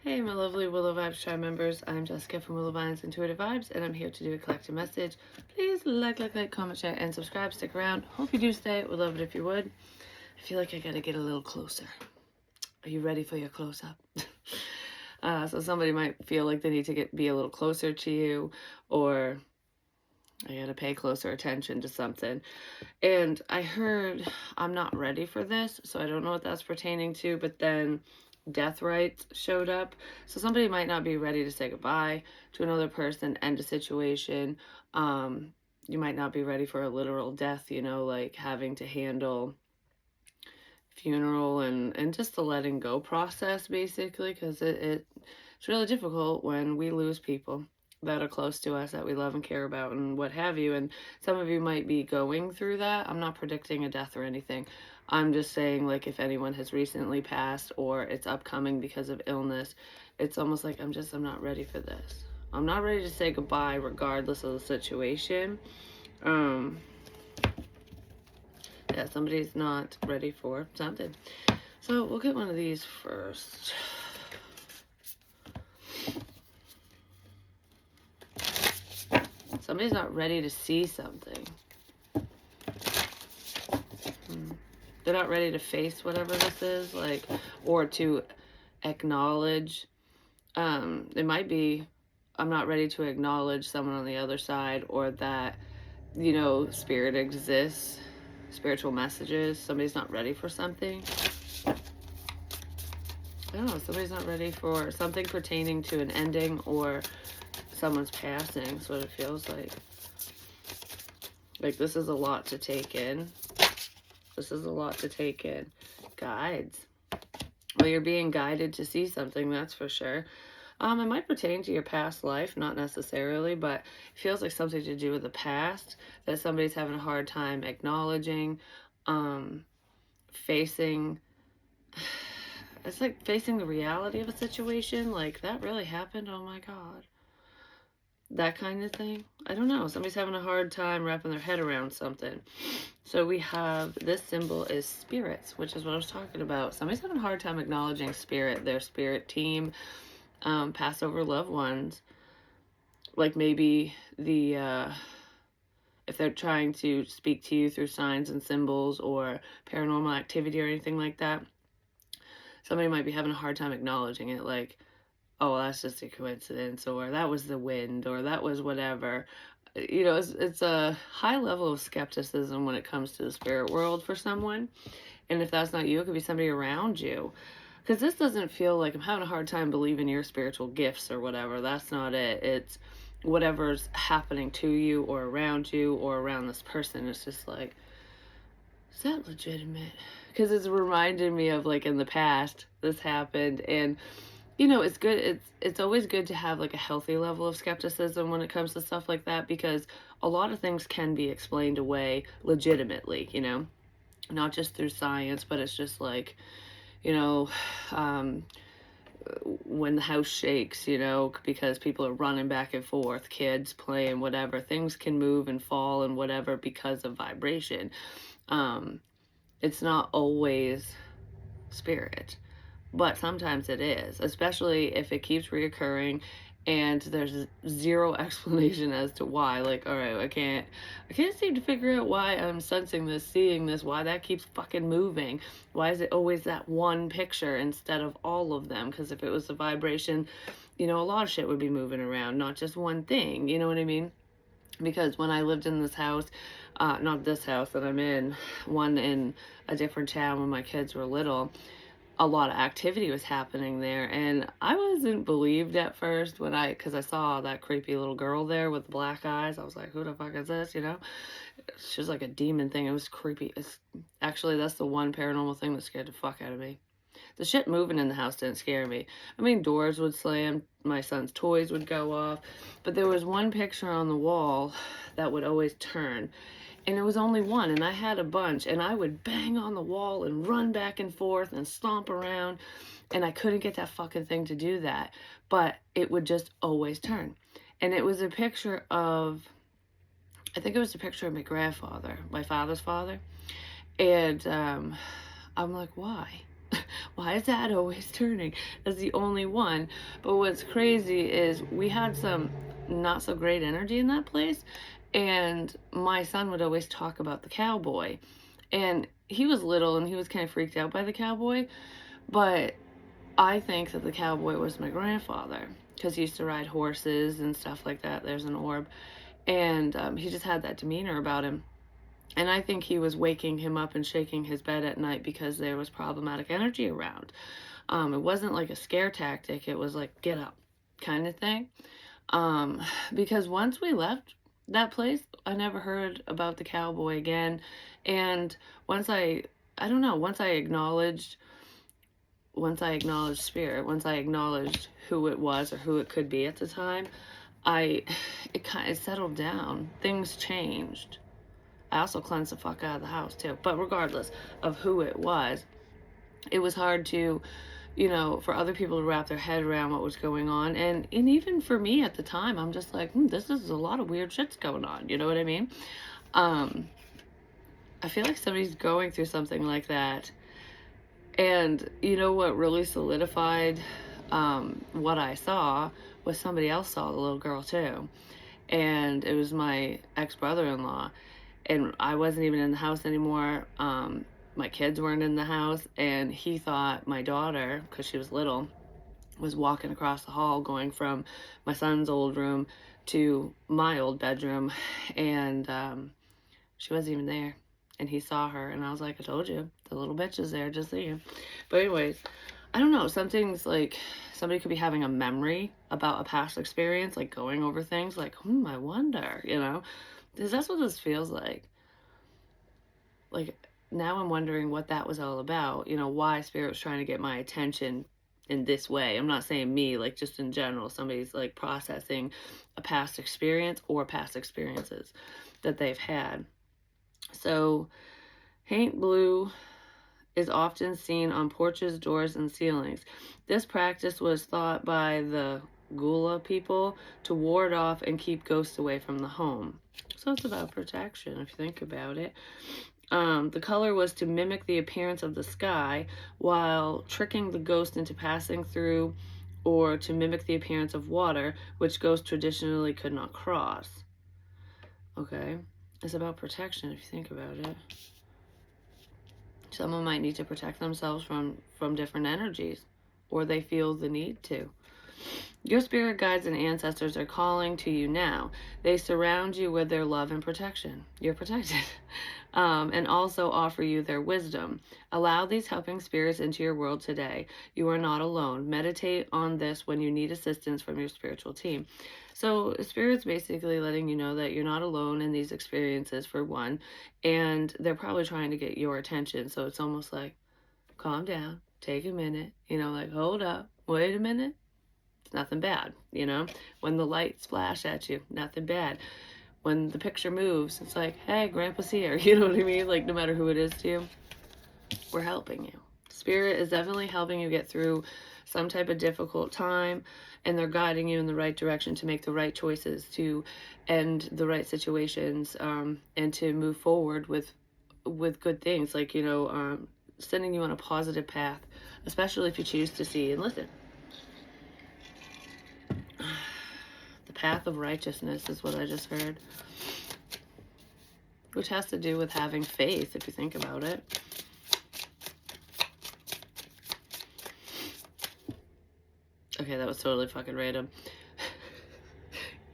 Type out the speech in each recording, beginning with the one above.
Hey, my lovely Willow Vibes tribe members. I'm Jessica from Willow Vines Intuitive Vibes, and I'm here to do a collective message. Please like, comment, share, and subscribe. Stick around. Hope you do stay. Would love it if you would. I feel like I gotta get a little closer. Are you ready for your close up? So somebody might feel like they need to be a little closer to you, or I gotta pay closer attention to something. And I heard I'm not ready for this, so I don't know what that's pertaining to, but then death rights showed up. So somebody might not be ready to say goodbye to another person, end a situation. You might not be ready for a literal death, like having to handle funeral and just the letting go process, basically, because it's really difficult when we lose people that are close to us, that we love and care about and what have you. And some of you might be going through that. I'm not predicting a death or anything. I'm just saying, like, if anyone has recently passed or it's upcoming because of illness, it's almost like I'm not ready for this. I'm not ready to say goodbye regardless of the situation. um yeah, somebody's not ready for something. So we'll get one of these first. Somebody's not ready to see something. They're not ready to face whatever this is, like, or to acknowledge. It might be, I'm not ready to acknowledge someone on the other side, or that, spirit exists, spiritual messages. Somebody's not ready for something. I don't know, somebody's not ready for something pertaining to an ending or someone's passing. That's what it feels like. Like, this is a lot to take in. This is a lot to take in. Guides. Well, you're being guided to see something, that's for sure. It might pertain to your past life, not necessarily, but it feels like something to do with the past that somebody's having a hard time acknowledging, facing. It's like facing the reality of a situation. Like, that really happened? Oh my God. That kind of thing. I don't know. Somebody's having a hard time wrapping their head around something. So we have, this symbol is spirits, which is what I was talking about. Somebody's having a hard time acknowledging spirit, their spirit team, Passover loved ones. Like, maybe if they're trying to speak to you through signs and symbols or paranormal activity or anything like that, somebody might be having a hard time acknowledging it. Like, oh, that's just a coincidence, or that was the wind, or that was whatever. It's a high level of skepticism when it comes to the spirit world for someone. And if that's not you, it could be somebody around you. Because this doesn't feel like I'm having a hard time believing your spiritual gifts or whatever. That's not it. It's whatever's happening to you or around this person. It's just like, is that legitimate? Because it's reminded me of, like, in the past, this happened. And it's good. It's always good to have, like, a healthy level of skepticism when it comes to stuff like that, because a lot of things can be explained away legitimately, not just through science, but it's just like, you know, um, when the house shakes, because people are running back and forth, kids playing, whatever, things can move and fall and whatever because of vibration. It's not always spirit, but sometimes it is, especially if it keeps reoccurring and there's zero explanation as to why. Like, all right, I can't seem to figure out why I'm sensing this, seeing this, why that keeps fucking moving. Why is it always that one picture instead of all of them? Because if it was a vibration, a lot of shit would be moving around, not just one thing. You know what I mean? Because when I lived in this house, not this house that I'm in, one in a different town when my kids were little, a lot of activity was happening there, and I wasn't believed at first because I saw that creepy little girl there with black eyes. I was like, who the fuck is this? She was like a demon thing. It was creepy. That's the one paranormal thing that scared the fuck out of me. The shit moving in the house didn't scare me. I mean, doors would slam, my son's toys would go off, but there was one picture on the wall that would always turn. And it was only one, and I had a bunch, and I would bang on the wall and run back and forth and stomp around, and I couldn't get that fucking thing to do that, but it would just always turn. And it was a picture of, I think it was a picture of my grandfather, my father's father, and I'm like, why? Why is that always turning? That's the only one. But what's crazy is we had some not so great energy in that place. And my son would always talk about the cowboy. And he was little and he was kind of freaked out by the cowboy. But I think that the cowboy was my grandfather because he used to ride horses and stuff like that. There's an orb. And he just had that demeanor about him. And I think he was waking him up and shaking his bed at night because there was problematic energy around. It wasn't like a scare tactic. It was like, get up kind of thing. Because once we left that place, I never heard about the cowboy again. And I don't know, once I acknowledged spirit, once I acknowledged who it was or who it could be at the time, it kind of settled down. Things changed. I also cleansed the fuck out of the house too. But regardless of who it was hard to, for other people to wrap their head around what was going on. And even for me at the time, I'm just like, this is a lot of weird shit's going on. You know what I mean? I feel like somebody's going through something like that. And you know what really solidified what I saw was somebody else saw the little girl too. And it was my ex-brother-in-law. And I wasn't even in the house anymore. My kids weren't in the house. And he thought my daughter, because she was little, was walking across the hall going from my son's old room to my old bedroom. And she wasn't even there. And he saw her. And I was like, I told you, the little bitch is there, just saying. But anyways, I don't know. Some things, like, somebody could be having a memory about a past experience, like going over things like, I wonder, because that's what this feels like. Like, now I'm wondering what that was all about, why Spirit was trying to get my attention in this way. I'm not saying me, like, just in general, somebody's like processing a past experience or past experiences that they've had. So, paint blue is often seen on porches, doors, and ceilings. This practice was thought by the Gula people to ward off and keep ghosts away from the home. So it's about protection, if you think about it. The color was to mimic the appearance of the sky while tricking the ghost into passing through, or to mimic the appearance of water, which ghosts traditionally could not cross. Okay, it's about protection, if you think about it. Someone might need to protect themselves from different energies, or they feel the need to. Your spirit guides and ancestors are calling to you now. They surround you with their love and protection. You're protected. And also offer you their wisdom. Allow these helping spirits into your world today. You are not alone. Meditate on this when you need assistance from your spiritual team. So Spirit's basically letting you know that you're not alone in these experiences, for one, and they're probably trying to get your attention. So it's almost like, calm down, take a minute, like, hold up, wait a minute. It's nothing bad, When the lights flash at you, nothing bad. When the picture moves, it's like, hey, Grandpa's here. You know what I mean? Like, no matter who it is to you, we're helping you. Spirit is definitely helping you get through some type of difficult time, and they're guiding you in the right direction to make the right choices, to end the right situations, and to move forward with good things, like, sending you on a positive path, especially if you choose to see and listen. The path of righteousness is what I just heard, which has to do with having faith, if you think about it. Okay, that was totally fucking random.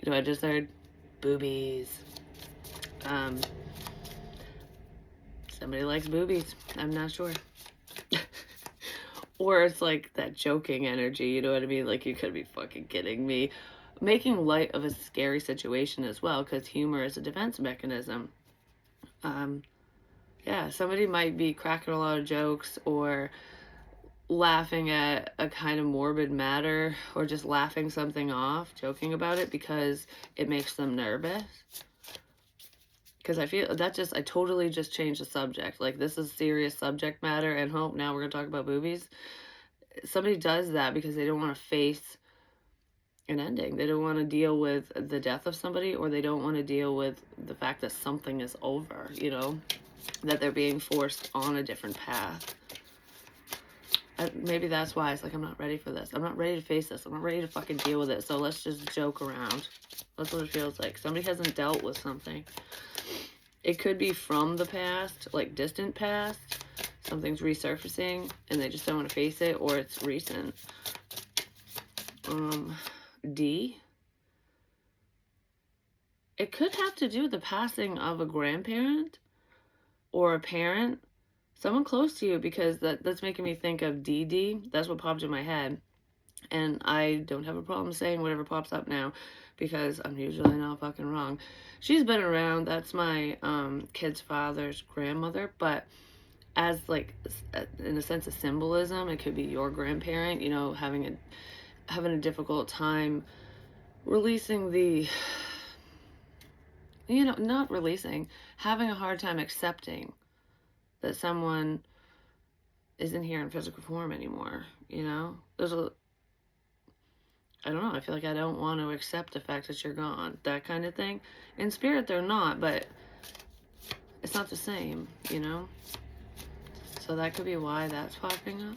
I just heard boobies. Somebody likes boobies. I'm not sure. Or it's like that joking energy, you know what I mean? Like, you could be fucking kidding me. Making light of a scary situation as well, because humor is a defense mechanism. Yeah, somebody might be cracking a lot of jokes or laughing at a kind of morbid matter, or just laughing something off, joking about it because it makes them nervous. Because I feel that I totally just changed the subject. Like, this is serious subject matter, and now we're going to talk about boobies. Somebody does that because they don't want to face an ending. They don't want to deal with the death of somebody, or they don't want to deal with the fact that something is over, that they're being forced on a different path. Maybe that's why it's like, I'm not ready for this. I'm not ready to face this. I'm not ready to fucking deal with it. So let's just joke around. That's what it feels like. Somebody hasn't dealt with something. It could be from the past, like distant past. Something's resurfacing and they just don't want to face it, or it's recent. D. It could have to do with the passing of a grandparent or a parent. Someone close to you, because that's making me think of DD. That's what popped in my head. And I don't have a problem saying whatever pops up now, because I'm usually not fucking wrong. She's been around. That's my kid's father's grandmother. But as like, in a sense of symbolism, it could be your grandparent, you know, having a difficult time releasing the, you know, not releasing, having a hard time accepting that someone isn't here in physical form anymore, you know? I don't know, I feel like I don't want to accept the fact that you're gone, that kind of thing. In spirit, they're not, but it's not the same, you know? So that could be why that's popping up.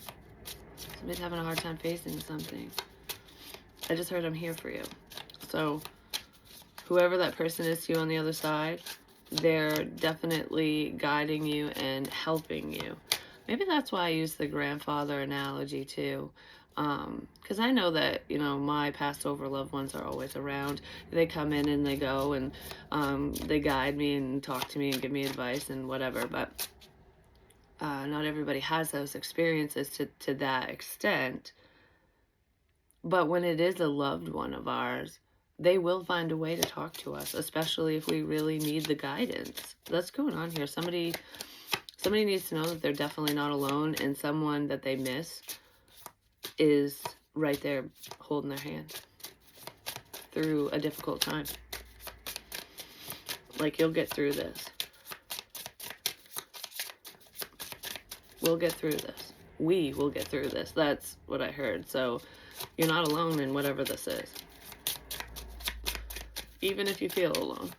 Somebody's having a hard time facing something. I just heard I'm here for you. So whoever that person is to you on the other side, they're definitely guiding you and helping you. Maybe that's why I use the grandfather analogy too. Because I know that, you know, my passed over loved ones are always around. They come in and they go, and they guide me and talk to me and give me advice and whatever. But not everybody has those experiences to that extent. But when it is a loved one of ours, they will find a way to talk to us, especially if we really need the guidance. That's going on here. Somebody needs to know that they're definitely not alone, and someone that they miss is right there holding their hand through a difficult time. Like, you'll get through this. We'll get through this. We will get through this. That's what I heard. So you're not alone in whatever this is. Even if you feel alone.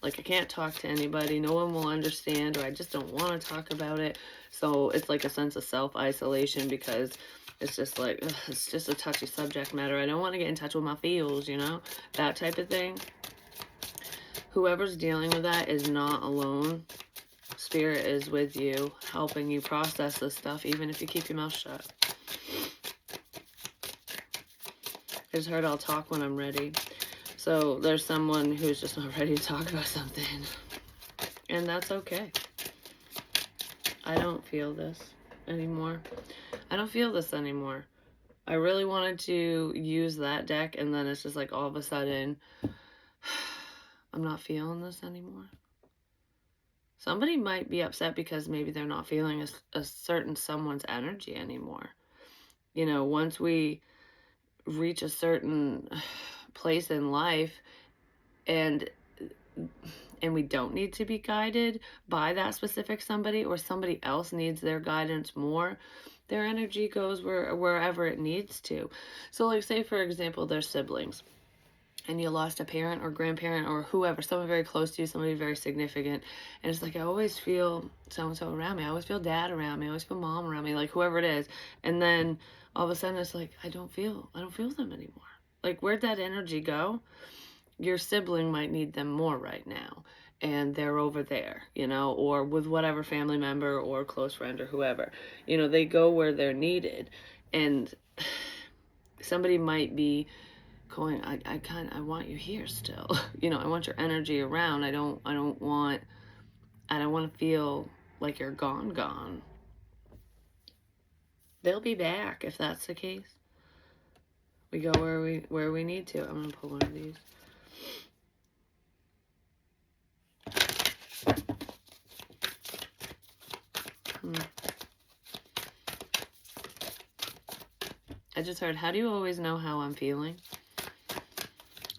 Like, I can't talk to anybody. No one will understand, or I just don't want to talk about it. So it's like a sense of self-isolation, because it's just like, ugh, it's just a touchy subject matter. I don't want to get in touch with my feels, you know? That type of thing. Whoever's dealing with that is not alone. Spirit is with you, helping you process this stuff, even if you keep your mouth shut. I just heard I'll talk when I'm ready. So there's someone who's just not ready to talk about something. And that's okay. I don't feel this anymore. I don't feel this anymore. I really wanted to use that deck, and then it's just like all of a sudden, I'm not feeling this anymore. Somebody might be upset because maybe they're not feeling a certain someone's energy anymore. You know, once we reach a certain place in life and we don't need to be guided by that specific somebody, or somebody else needs their guidance more, their energy goes wherever it needs to. So like, say for example, they're siblings, and you lost a parent or grandparent or whoever, someone very close to you, somebody very significant, and it's like, I always feel so-and-so around me, I always feel dad around me, I always feel mom around me, like whoever it is, and then all of a sudden it's like, I don't feel them anymore. Like, where'd that energy go? Your sibling might need them more right now, and they're over there, you know, or with whatever family member or close friend or whoever, you know, they go where they're needed. And somebody might be going, I want you here still. You know, I want your energy around. I don't want to feel like you're gone. They'll be back if that's the case. We go where we need to. I'm going to pull one of these. I just heard, how do you always know how I'm feeling?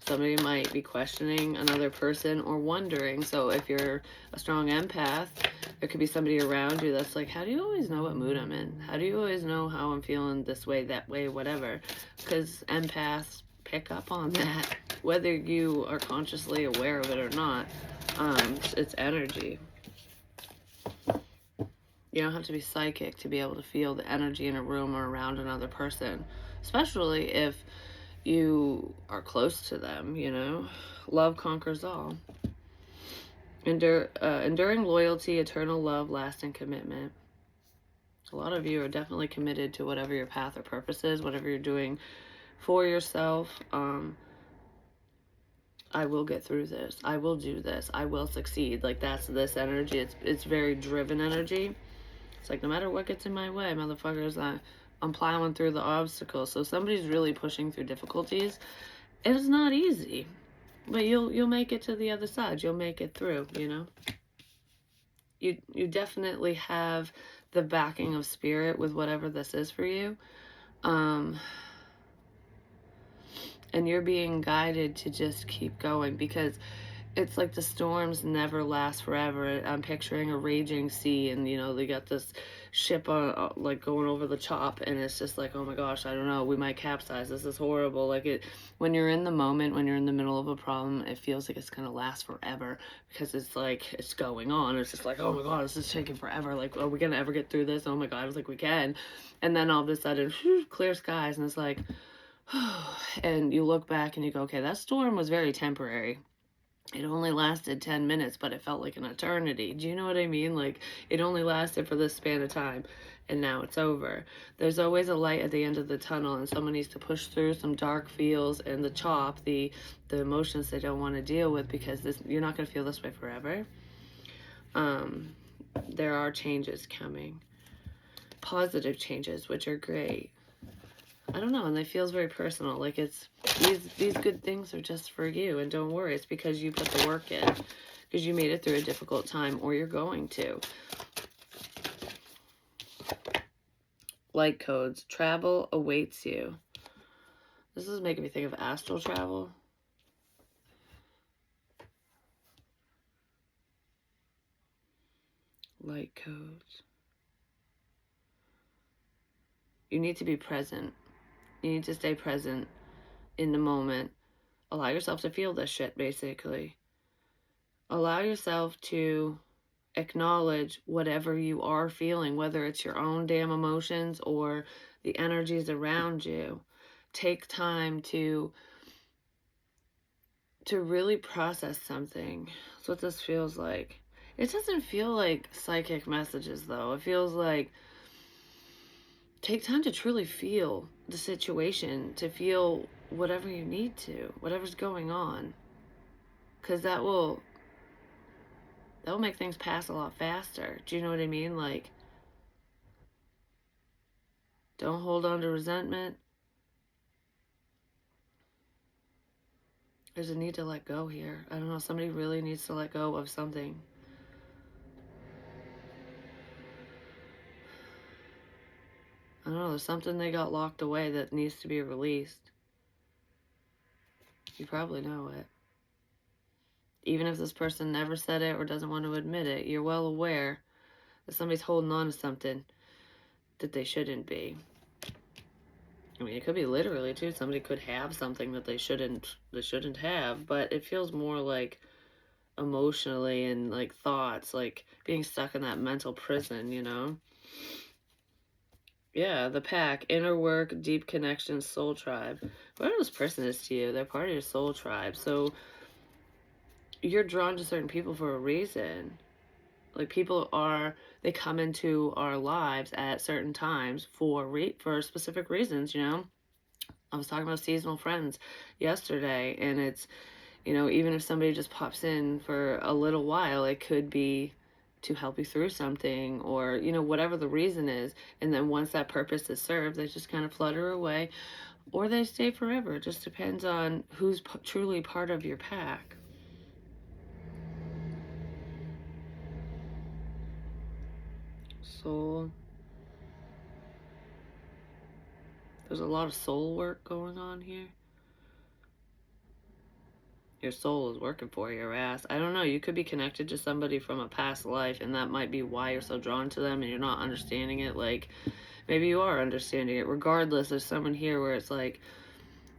Somebody might be questioning another person or wondering. So if you're a strong empath, there could be somebody around you that's like, how do you always know what mood I'm in? How do you always know how I'm feeling this way, that way, whatever? Because empaths pick up on that, whether you are consciously aware of it or not. It's energy. You don't have to be psychic to be able to feel the energy in a room or around another person, especially if you are close to them, you know? Love conquers all. Enduring loyalty, eternal love, lasting commitment. A lot of you are definitely committed to whatever your path or purpose is, whatever you're doing for yourself. I will get through this. I will do this. I will succeed. Like, that's this energy. It's very driven energy. It's like, no matter what gets in my way, motherfuckers, I'm plowing through the obstacles. So somebody's really pushing through difficulties. It is not easy, but you'll make it to the other side. You'll make it through, you know? You definitely have the backing of spirit with whatever this is for you. And you're being guided to just keep going, because it's like the storms never last forever. I'm picturing a raging sea, and you know, they got this ship on, like, going over the top, and it's just like, oh my gosh, I don't know, we might capsize. This is horrible. Like, it, when you're in the moment, when you're in the middle of a problem, it feels like it's gonna last forever, because it's like, it's going on. It's just like, oh my god, this is taking forever. Like, are we gonna ever get through this? Oh my god, I was like, we can. And then all of a sudden, whew, clear skies, and it's like, and you look back and you go, okay, that storm was very temporary. It only lasted 10 minutes, but it felt like an eternity. Do you know what I mean? Like, it only lasted for this span of time, and now it's over. There's always a light at the end of the tunnel, and someone needs to push through some dark feels and the chop, the emotions they don't want to deal with, because you're not going to feel this way forever. There are changes coming. Positive changes, which are great. I don't know, and it feels very personal. Like, it's these good things are just for you, and don't worry, it's because you put the work in, because you made it through a difficult time, or you're going to. Light codes, travel awaits you. This is making me think of astral travel. Light codes. You need to be present. You need to stay present in the moment. Allow yourself to feel this shit, basically. Allow yourself to acknowledge whatever you are feeling, whether it's your own damn emotions or the energies around you. Take time to really process something. That's what this feels like. It doesn't feel like psychic messages, though. It feels like take time to truly feel the situation, to feel whatever you need to, whatever's going on, because that will make things pass a lot faster. Do you know what I mean? Like, don't hold on to resentment. There's a need to let go here. I don't know, somebody really needs to let go of something. I don't know, there's something they got locked away that needs to be released. You probably know it. Even if this person never said it or doesn't want to admit it, you're well aware that somebody's holding on to something that they shouldn't be. I mean, it could be literally too. Somebody could have something that they shouldn't have, but it feels more like emotionally and like thoughts, like being stuck in that mental prison, you know? Yeah, the pack, inner work, deep connection, soul tribe. Whatever this person is to you, they're part of your soul tribe. So you're drawn to certain people for a reason. Like, they come into our lives at certain times for specific reasons, you know? I was talking about seasonal friends yesterday, and it's, you know, even if somebody just pops in for a little while, it could be to help you through something, or, you know, whatever the reason is. And then once that purpose is served, they just kind of flutter away, or they stay forever. It just depends on who's truly part of your pack. Soul. There's a lot of soul work going on here. Your soul is working for your ass. I don't know. You could be connected to somebody from a past life, and that might be why you're so drawn to them and you're not understanding it. Like, maybe you are understanding it. Regardless, there's someone here where it's like,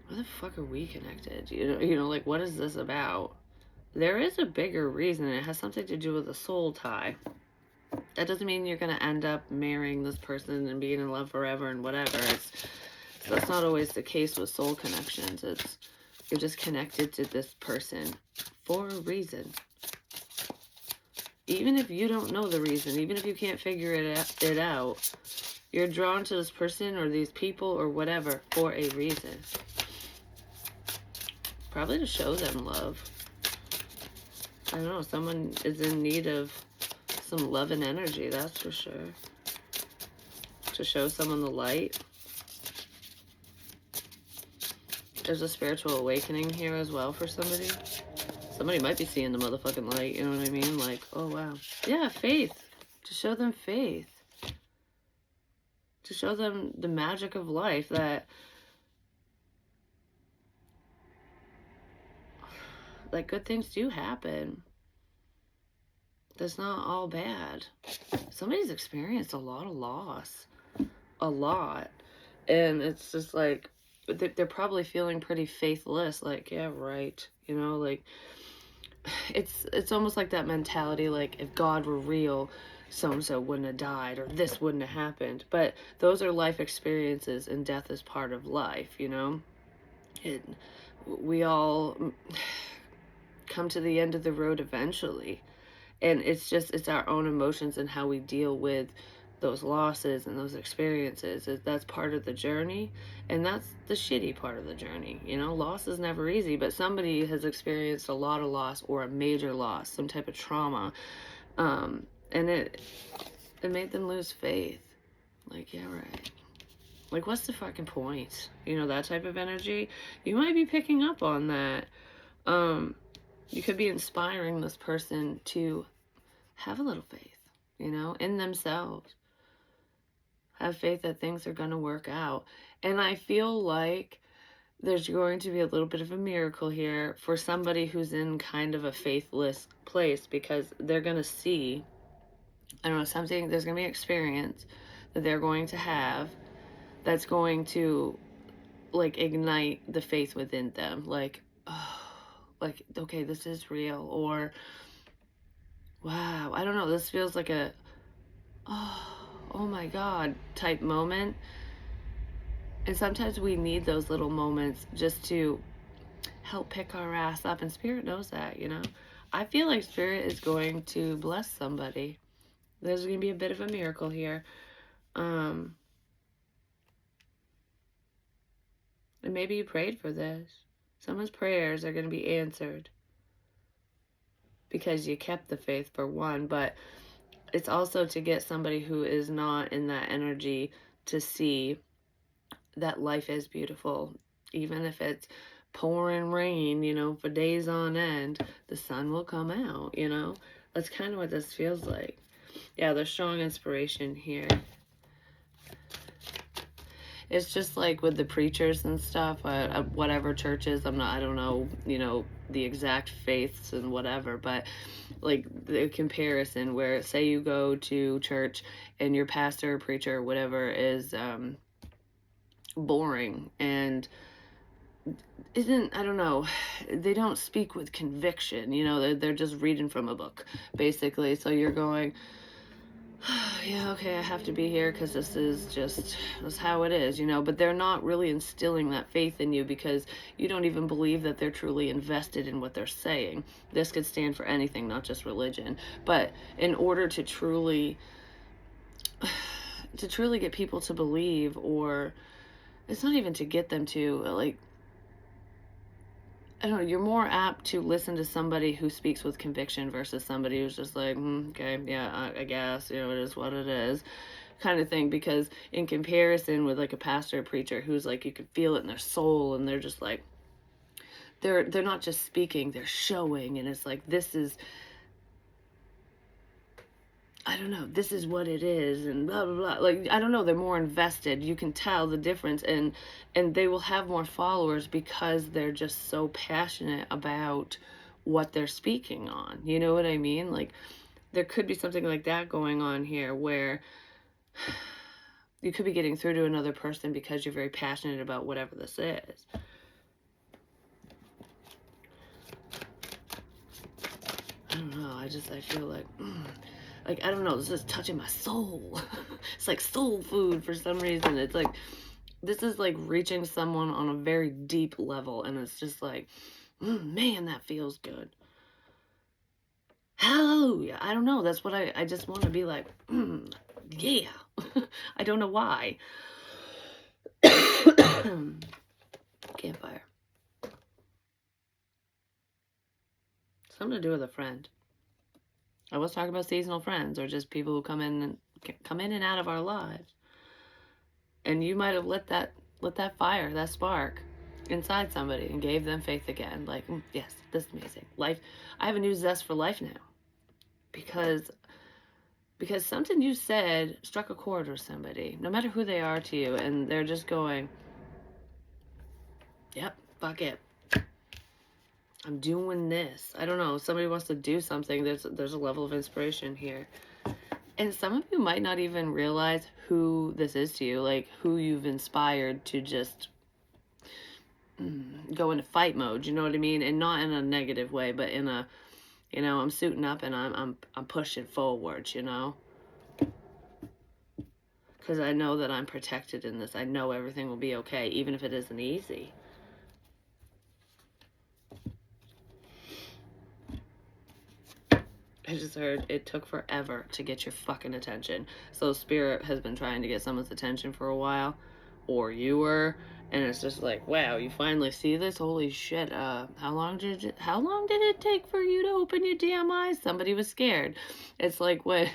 why the fuck are we connected? You know, like, what is this about? There is a bigger reason. It has something to do with a soul tie. That doesn't mean you're going to end up marrying this person and being in love forever and whatever. That's not always the case with soul connections. You're just connected to this person for a reason. Even if you don't know the reason, even if you can't figure it out, you're drawn to this person or these people or whatever for a reason. Probably to show them love. I don't know, someone is in need of some love and energy, that's for sure. To show someone the light. There's a spiritual awakening here as well for somebody. Somebody might be seeing the motherfucking light, you know what I mean? Like, oh wow. Yeah, faith. To show them faith. To show them the magic of life, that like good things do happen. That's not all bad. Somebody's experienced a lot of loss. A lot. And it's just like, they're probably feeling pretty faithless. Like, yeah, right. You know, like, it's almost like that mentality, like, if God were real, so-and-so wouldn't have died, or this wouldn't have happened. But those are life experiences, and death is part of life, you know? We all come to the end of the road eventually. And it's our own emotions and how we deal with those losses and those experiences. That's part of the journey, and that's the shitty part of the journey. You know, loss is never easy, but somebody has experienced a lot of loss or a major loss, some type of trauma, and it made them lose faith. Like, yeah, right. Like, what's the fucking point? You know, that type of energy. You might be picking up on that. You could be inspiring this person to have a little faith, you know, in themselves. Have faith that things are going to work out. And I feel like there's going to be a little bit of a miracle here for somebody who's in kind of a faithless place, because they're going to see, I don't know, something, there's going to be an experience that they're going to have that's going to, like, ignite the faith within them. Like, oh, like, okay, this is real. Or, wow, I don't know, this feels like a, oh my God type moment. And sometimes we need those little moments just to help pick our ass up. And Spirit knows that, you know. I feel like Spirit is going to bless somebody. There's going to be a bit of a miracle here. And maybe you prayed for this. Someone's prayers are going to be answered because you kept the faith, for one. But it's also to get somebody who is not in that energy to see that life is beautiful. Even if it's pouring rain, you know, for days on end, the sun will come out, you know. That's kind of what this feels like. Yeah, there's strong inspiration here. It's just like with the preachers and stuff, whatever churches, I don't know, you know, the exact faiths and whatever, but like the comparison where, say you go to church and your pastor or preacher or whatever is boring and isn't, I don't know, they don't speak with conviction, you know, they're just reading from a book, basically. So you're going, yeah, okay, I have to be here because this how it is, you know, but they're not really instilling that faith in you because you don't even believe that they're truly invested in what they're saying. This could stand for anything, not just religion. But in order to truly get people to believe, or it's not even to get them to, like, I don't know, you're more apt to listen to somebody who speaks with conviction versus somebody who's just like, okay, yeah, I guess, you know, it is what it is, kind of thing. Because in comparison with like a pastor or preacher who's like, you can feel it in their soul, and they're just like, they're not just speaking, they're showing, and it's like, this is, I don't know, this is what it is, and blah, blah, blah. Like, I don't know, they're more invested. You can tell the difference, and they will have more followers because they're just so passionate about what they're speaking on. You know what I mean? Like, there could be something like that going on here where you could be getting through to another person because you're very passionate about whatever this is. I don't know, I feel like, like, I don't know, this is touching my soul. It's like soul food for some reason. It's like, this is like reaching someone on a very deep level, and it's just like, man, that feels good. Hallelujah. I don't know. That's what I just want to be like, yeah. I don't know why. Campfire. Something to do with a friend. I was talking about seasonal friends, or just people who come in and out of our lives. And you might have lit that fire, that spark inside somebody, and gave them faith again. Like, yes, this is amazing. Life. I have a new zest for life now. Because something you said struck a chord with somebody, no matter who they are to you, and they're just going, yep, fuck it. I'm doing this. I don't know. Somebody wants to do something. There's a level of inspiration here. And some of you might not even realize who this is to you, like who you've inspired to just go into fight mode, you know what I mean? And not in a negative way, but in a, I'm suiting up and I'm pushing forward, because I know that I'm protected in this. I know everything will be okay, even if it isn't easy. I just heard it took forever to get your fucking attention. So Spirit has been trying to get someone's attention for a while, or you were, and it's just like, wow, you finally see this? Holy shit! How long did it take for you to open your damn eyes? Somebody was scared. It's like when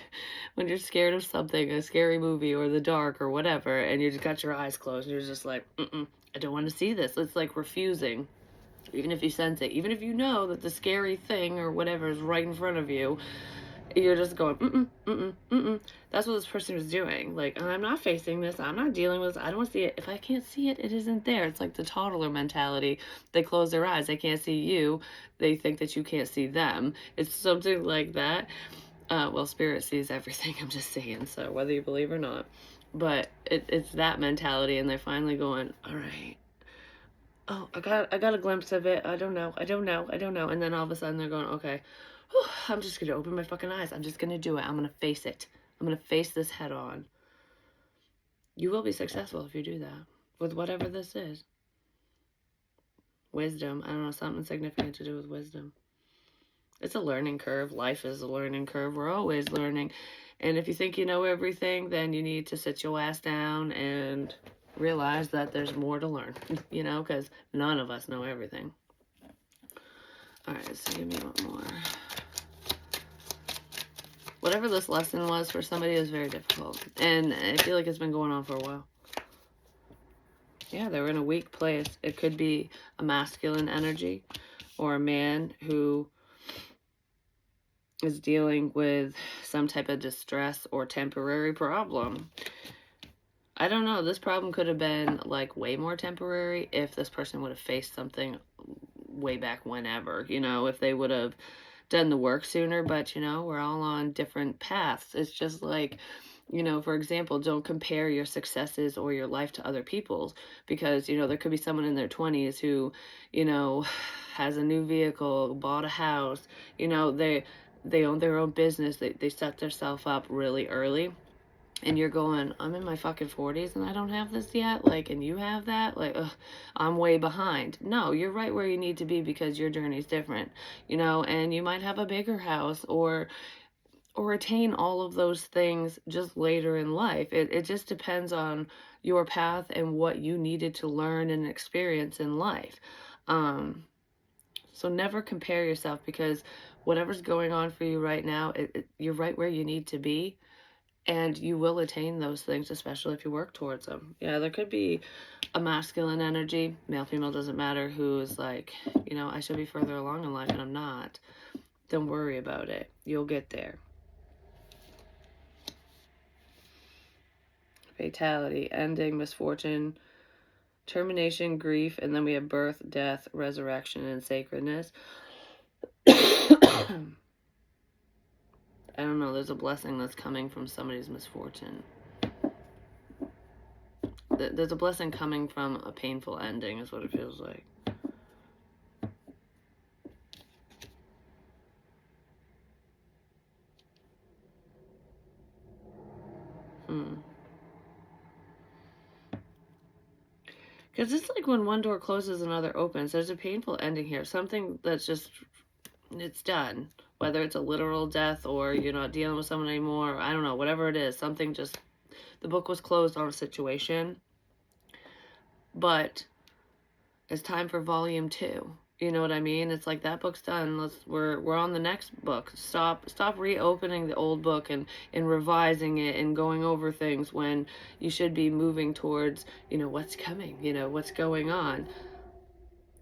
you're scared of something, a scary movie or the dark or whatever, and you just got your eyes closed, and you're just like, I don't want to see this. It's like refusing. Even if you sense it, even if you know that the scary thing or whatever is right in front of you, you're just going, That's what this person was doing. Like, I'm not facing this. I'm not dealing with this. I don't want to see it. If I can't see it, it isn't there. It's like the toddler mentality. They close their eyes. They can't see you. They think that you can't see them. It's something like that. Well, Spirit sees everything, I'm just saying. So whether you believe or not. But it's that mentality, and they're finally going, all right. Oh, I got a glimpse of it. I don't know. And then all of a sudden they're going, okay, whew, I'm just going to open my fucking eyes. I'm just going to do it. I'm going to face it. I'm going to face this head on. You will be successful if you do that with whatever this is. Wisdom. I don't know, something significant to do with wisdom. It's a learning curve. Life is a learning curve. We're always learning. And if you think you know everything, then you need to sit your ass down and realize that there's more to learn, because none of us know everything. All right, so give me one more. Whatever this lesson was for somebody is very difficult, and I feel like it's been going on for a while. Yeah, they're in a weak place. It could be a masculine energy or a man who is dealing with some type of distress or temporary problem. I don't know. This problem could have been like way more temporary if this person would have faced something way back whenever, if they would have done the work sooner. But, we're all on different paths. It's just like, for example, don't compare your successes or your life to other people's, because, there could be someone in their 20s who, has a new vehicle, bought a house, they own their own business. They set themselves up really early. And you're going, I'm in my fucking 40s and I don't have this yet? Like, and you have that? Like, ugh, I'm way behind. No, you're right where you need to be because your journey's different, and you might have a bigger house or attain all of those things just later in life. It just depends on your path and what you needed to learn and experience in life. So never compare yourself, because whatever's going on for you right now, you're right where you need to be. And you will attain those things, especially if you work towards them. Yeah, there could be a masculine energy, male, female, doesn't matter, who is like, I should be further along in life and I'm not. Don't worry about it. You'll get there. Fatality, ending, misfortune, termination, grief, and then we have birth, death, resurrection, and sacredness. I don't know, there's a blessing that's coming from somebody's misfortune. There's a blessing coming from a painful ending, is what it feels like. Because it's like when one door closes, another opens. There's a painful ending here. Something that's just, it's done. Whether it's a literal death or you're not dealing with someone anymore, I don't know, whatever it is, something just, the book was closed on a situation. But it's time for volume 2. You know what I mean? It's like that book's done. We're on the next book. Stop reopening the old book and revising it and going over things when you should be moving towards, what's coming, what's going on.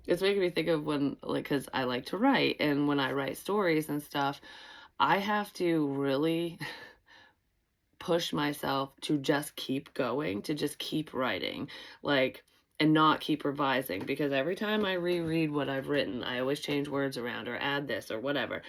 It's making me think of when, like, because I like to write, and when I write stories and stuff, I have to really push myself to just keep going, to just keep writing, like, and not keep revising, because every time I reread what I've written, I always change words around or add this or whatever.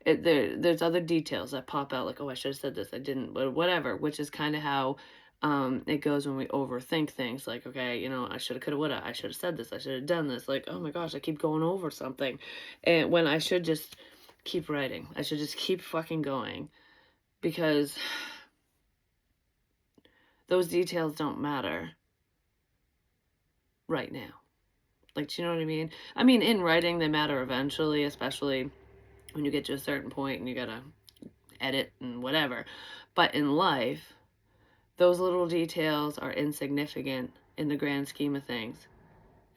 There's other details that pop out, like, oh, I should have said this, I didn't, but whatever, which is kind of how it goes when we overthink things. Like, okay, I should have, could have, would have, I should have said this, I should have done this. Like, oh my gosh, I keep going over something, and when I should just keep writing, I should just keep fucking going, because those details don't matter right now. Like, do you know what I mean? I mean, in writing, they matter eventually, especially when you get to a certain point and you gotta edit and whatever. But in life, those little details are insignificant in the grand scheme of things.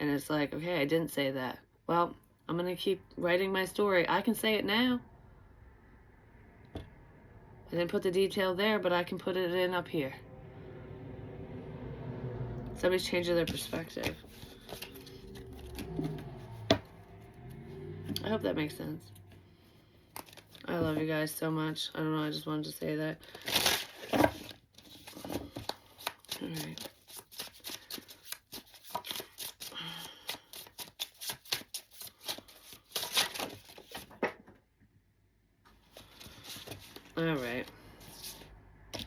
And it's like, okay, I didn't say that. Well, I'm gonna keep writing my story. I can say it now. I didn't put the detail there, but I can put it in up here. Somebody's changing their perspective. I hope that makes sense. I love you guys so much. I don't know, I just wanted to say that. Alright. Alright.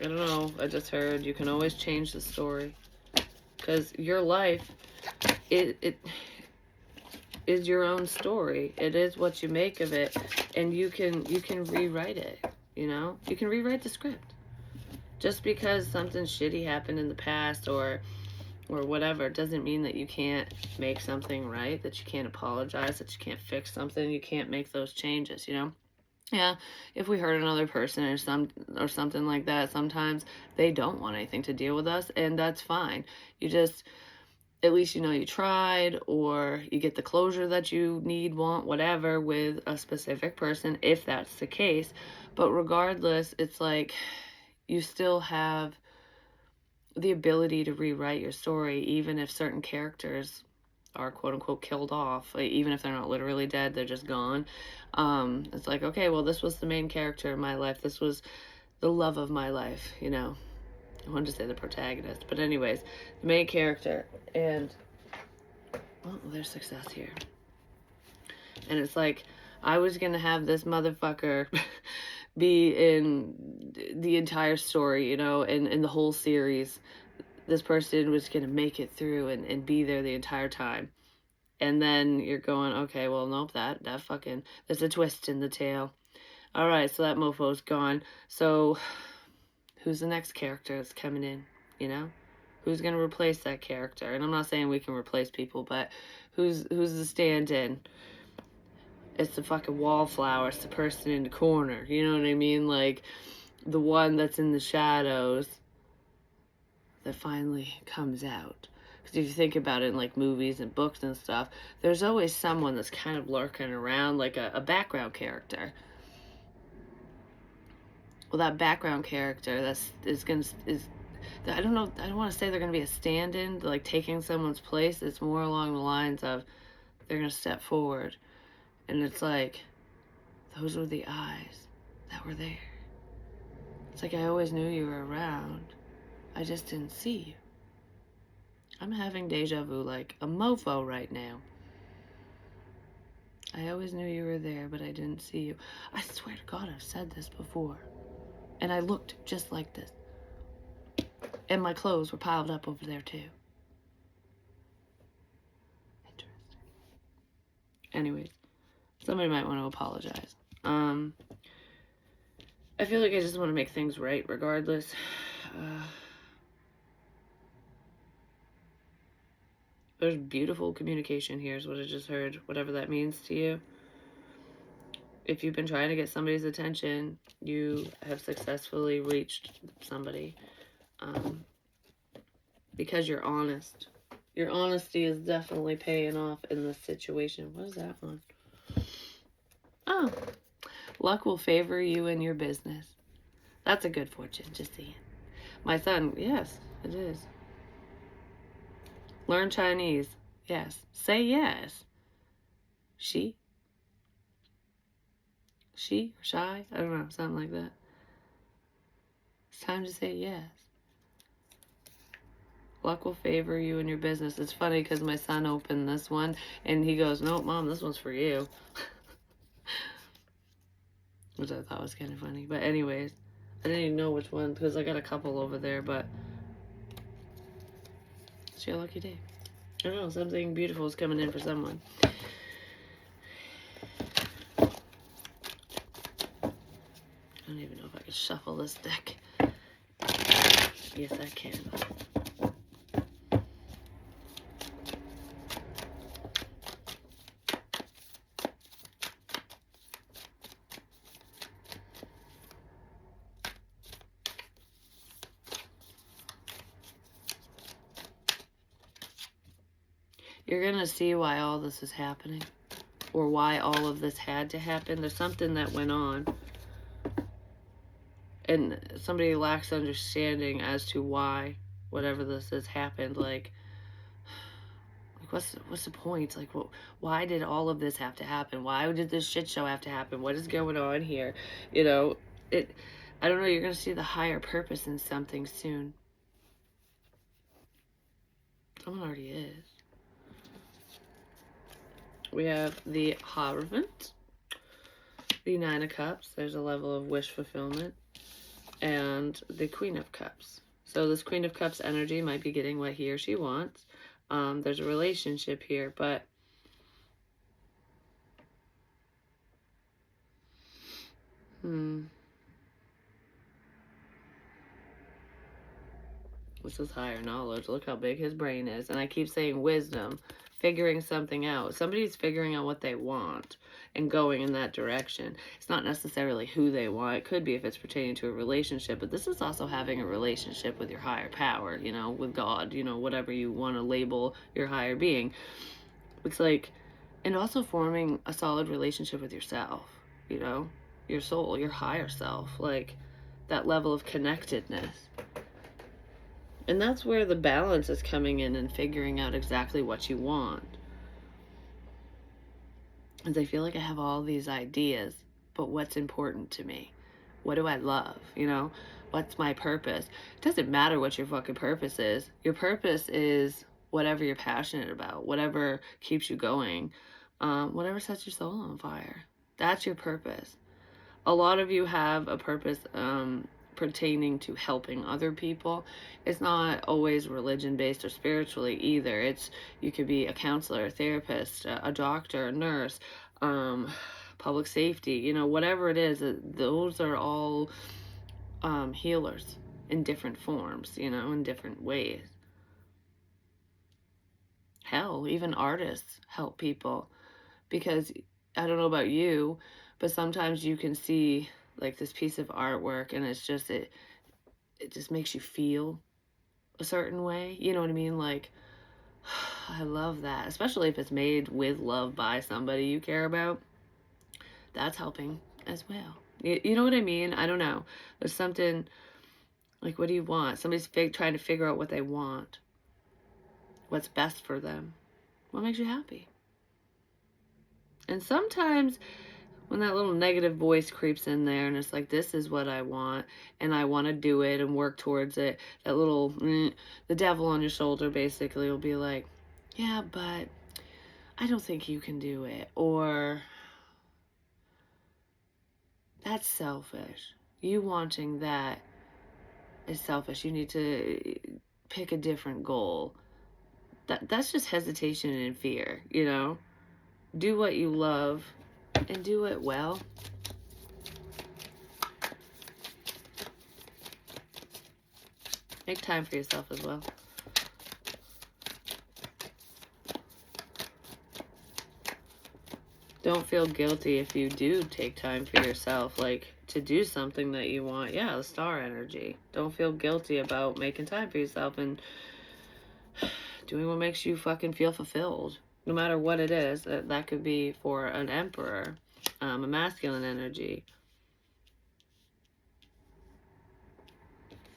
I don't know, I just heard you can always change the story. Because your life, it is your own story. It is what you make of it, and you can rewrite it. You can rewrite the script. Just because something shitty happened in the past or whatever doesn't mean that you can't make something right, that you can't apologize, that you can't fix something, you can't make those changes. Yeah, if we hurt another person or something like that, sometimes they don't want anything to deal with us, and that's fine. You just, at least you tried, or you get the closure that you need, want, whatever, with a specific person, if that's the case. But regardless, it's like you still have the ability to rewrite your story, even if certain characters are quote unquote killed off, even if they're not literally dead, they're just gone. It's like, okay, well, this was the main character in my life, this was the love of my life. I wanted to say the protagonist, but anyways, the main character, and well, there's success here. And it's like, I was gonna have this motherfucker be in the entire story, and the whole series. This person was gonna make it through and be there the entire time. And then you're going, okay, well, nope, that fucking, there's a twist in the tale. All right, so that mofo's gone. So who's the next character that's coming in, Who's going to replace that character? And I'm not saying we can replace people, but who's the stand-in? It's the fucking wallflower. It's the person in the corner. You know what I mean? Like, the one that's in the shadows that finally comes out. Because if you think about it in, like, movies and books and stuff, there's always someone that's kind of lurking around, like a background character. Well, that background character I don't know, I don't want to say they're going to be a stand-in, like taking someone's place. It's more along the lines of they're going to step forward, and it's like, those were the eyes that were there. It's like, I always knew you were around, I just didn't see you. I'm having deja vu like a mofo right now. I always knew you were there, but I didn't see you. I swear to God, I've said this before. And I looked just like this. And my clothes were piled up over there too. Interesting. Anyways, somebody might want to apologize. I feel like I just want to make things right regardless. There's beautiful communication here is what I just heard, whatever that means to you. If you've been trying to get somebody's attention, you have successfully reached somebody, because you're honest. Your honesty is definitely paying off in this situation. What is that one? Oh, luck will favor you in your business. That's a good fortune, just saying. My son, yes, it is. Learn Chinese. Yes. Say yes. She? She? Or shy? I don't know, something like that. It's time to say yes. Luck will favor you in your business. It's funny because my son opened this one and he goes, "No, Mom, this one's for you." Which I thought was kind of funny. But anyways, I didn't even know which one because I got a couple over there, but it's your lucky day. I don't know, something beautiful is coming in for someone. I don't even know if I can shuffle this deck. Yes, I can. You're going to see why all this is happening, or why all of this had to happen. There's something that went on, and somebody lacks understanding as to why whatever this has happened. Like what's the point? Like, why did all of this have to happen? Why did this shit show have to happen? What is going on here? You know, I don't know. You're going to see the higher purpose in something soon. Someone already is. We have the Hierophant, the Nine of Cups. There's a level of wish fulfillment, and the Queen of Cups. So this Queen of Cups energy might be getting what he or she wants. There's a relationship here, but this is higher knowledge. Look how big his brain is. And I keep saying wisdom, figuring something out. Somebody's figuring out what they want and going in that direction. It's not necessarily who they want. It could be if it's pertaining to a relationship, but this is also having a relationship with your higher power, you know, with God, you know, whatever you want to label your higher being. It's like, and also forming a solid relationship with yourself, you know, your soul, your higher self, like that level of connectedness. And that's where the balance is coming in and figuring out exactly what you want. Because I feel like I have all these ideas, but what's important to me? What do I love? You know, what's my purpose? It doesn't matter what your fucking purpose is. Your purpose is whatever you're passionate about, whatever keeps you going, whatever sets your soul on fire. That's your purpose. A lot of you have a purpose pertaining to helping other people. It's not always religion based or spiritually either. It's, you could be a counselor, a therapist, a doctor, a nurse, public safety, you know, whatever it is. Those are all healers in different forms, you know, in different ways. Hell, even artists help people, because I don't know about you, but sometimes you can see like this piece of artwork and it's just, it just makes you feel a certain way. You know what I mean? Like, I love that, especially if it's made with love by somebody you care about. That's helping as well. You know what I mean? I don't know. There's something like, what do you want? Somebody's trying to figure out what they want. What's best for them. What makes you happy? And sometimes when that little negative voice creeps in there and it's like, this is what I want and I want to do it and work towards it, that little, the devil on your shoulder basically will be like, yeah, but I don't think you can do it. Or, that's selfish. You wanting that is selfish. You need to pick a different goal. That's just hesitation and fear, you know? Do what you love and do it well. Make time for yourself as well. Don't feel guilty if you do take time for yourself, like to do something that you want. Yeah, the star energy. Don't feel guilty about making time for yourself and doing what makes you fucking feel fulfilled. No matter what it is, that could be for an emperor, a masculine energy.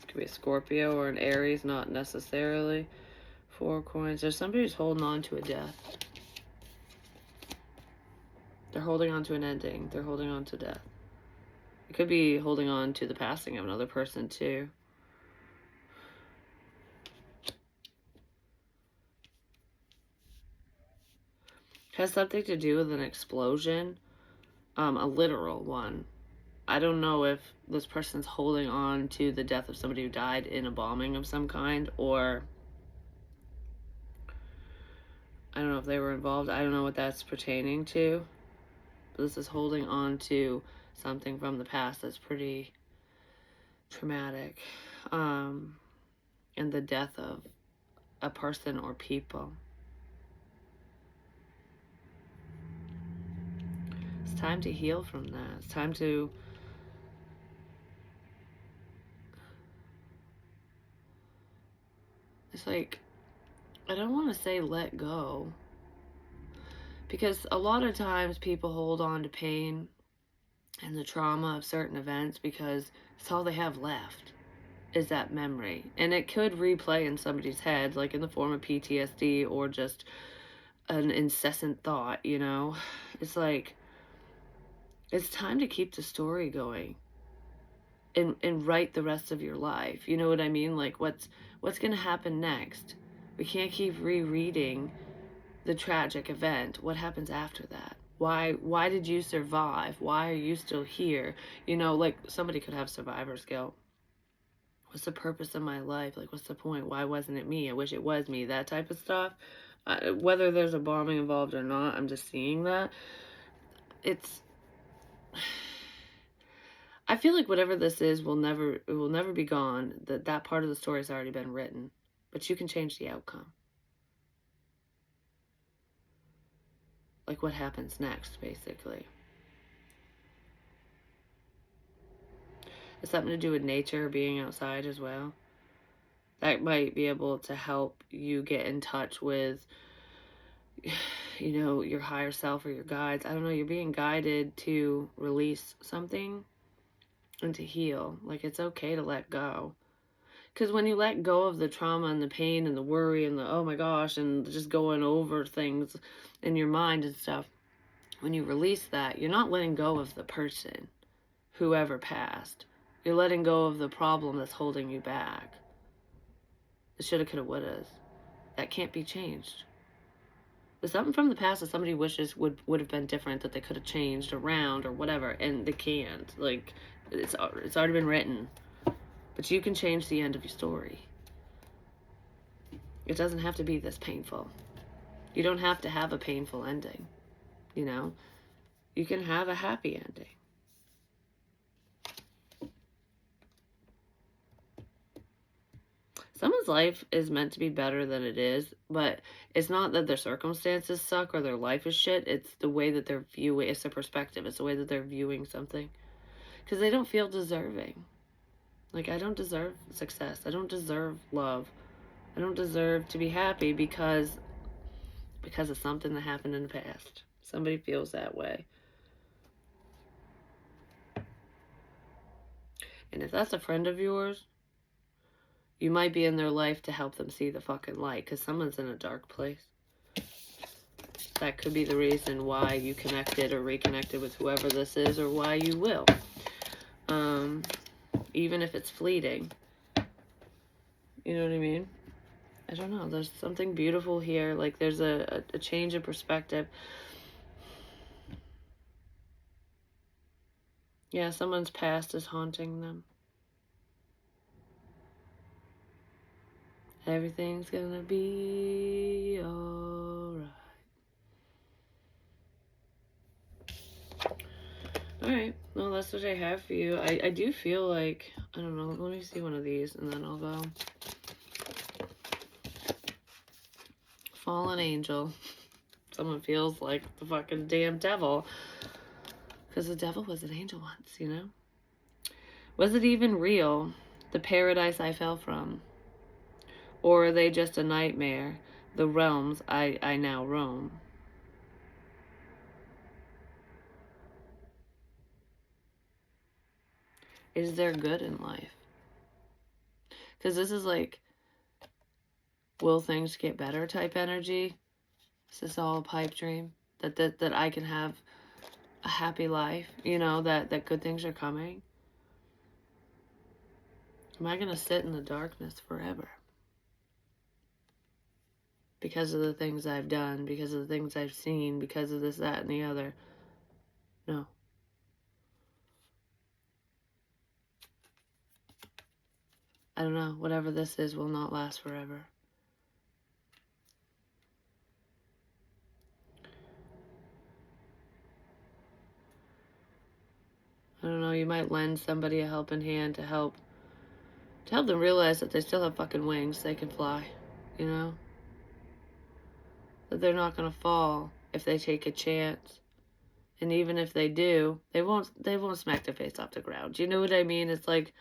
Could be a Scorpio or an Aries, not necessarily. 4 coins. There's somebody who's holding on to a death. They're holding on to an ending. They're holding on to death. It could be holding on to the passing of another person too. Has something to do with an explosion, a literal one. I don't know if this person's holding on to the death of somebody who died in a bombing of some kind, or I don't know if they were involved. I don't know what that's pertaining to. But this is holding on to something from the past that's pretty traumatic. And the death of a person or people. It's time to heal from that. It's time to it's like, I don't want to say let go, because a lot of times people hold on to pain and the trauma of certain events because it's all they have left is that memory. And it could replay in somebody's head, like in the form of PTSD or just an incessant thought, you know? It's like, it's time to keep the story going and write the rest of your life. You know what I mean? Like, what's going to happen next? We can't keep rereading the tragic event. What happens after that? Why did you survive? Why are you still here? You know, like somebody could have survivor's guilt. What's the purpose of my life? Like, what's the point? Why wasn't it me? I wish it was me. That type of stuff. Whether there's a bombing involved or not, I'm just seeing that. It's I feel like whatever this is it will never be gone. That part of the story has already been written. But you can change the outcome. Like what happens next, basically. It's something to do with nature, being outside as well. That might be able to help you get in touch with, you know, your higher self or your guides. I don't know, you're being guided to release something and to heal. Like, it's okay to let go. Because when you let go of the trauma and the pain and the worry and the, oh my gosh, and just going over things in your mind and stuff, when you release that, you're not letting go of the person, whoever passed. You're letting go of the problem that's holding you back. The shoulda, coulda, wouldas. That can't be changed. There's something from the past that somebody wishes would have been different, that they could have changed around or whatever, and they can't. Like, it's already been written. But you can change the end of your story. It doesn't have to be this painful. You don't have to have a painful ending, you know? You can have a happy ending. Someone's life is meant to be better than it is, but it's not that their circumstances suck or their life is shit. It's the way that they're viewing, it's their perspective. It's the way that they're viewing something. Because they don't feel deserving. Like, I don't deserve success. I don't deserve love. I don't deserve to be happy because of something that happened in the past. Somebody feels that way. And if that's a friend of yours, you might be in their life to help them see the fucking light, because someone's in a dark place. That could be the reason why you connected or reconnected with whoever this is, or why you will. Even if it's fleeting. You know what I mean? I don't know. There's something beautiful here. Like, there's a change in perspective. Yeah, someone's past is haunting them. Everything's gonna be alright. Alright, well, that's what I have for you. I do feel like, I don't know, let me see one of these and then I'll go. Fallen angel. someone feels like the fucking damn devil. Because the devil was an angel once, you know? Was it even real, the paradise I fell from? Or are they just a nightmare, the realms I now roam? Is there good in life? Because this is like, will things get better type energy? Is this all a pipe dream? That I can have a happy life, you know, that good things are coming? Am I going to sit in the darkness forever? Because of the things I've done, because of the things I've seen, because of this, that, and the other. No. I don't know. Whatever this is will not last forever. I don't know. You might lend somebody a helping hand to help them realize that they still have fucking wings. They can fly, you know? That they're not going to fall if they take a chance. And even if they do, they won't smack their face off the ground. Do you know what I mean? It's like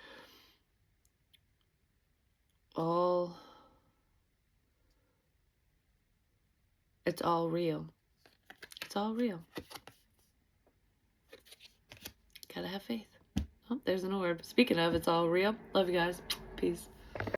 all it's all real. It's all real. Gotta have faith. Oh, there's an orb. Speaking of, it's all real. Love you guys. Peace.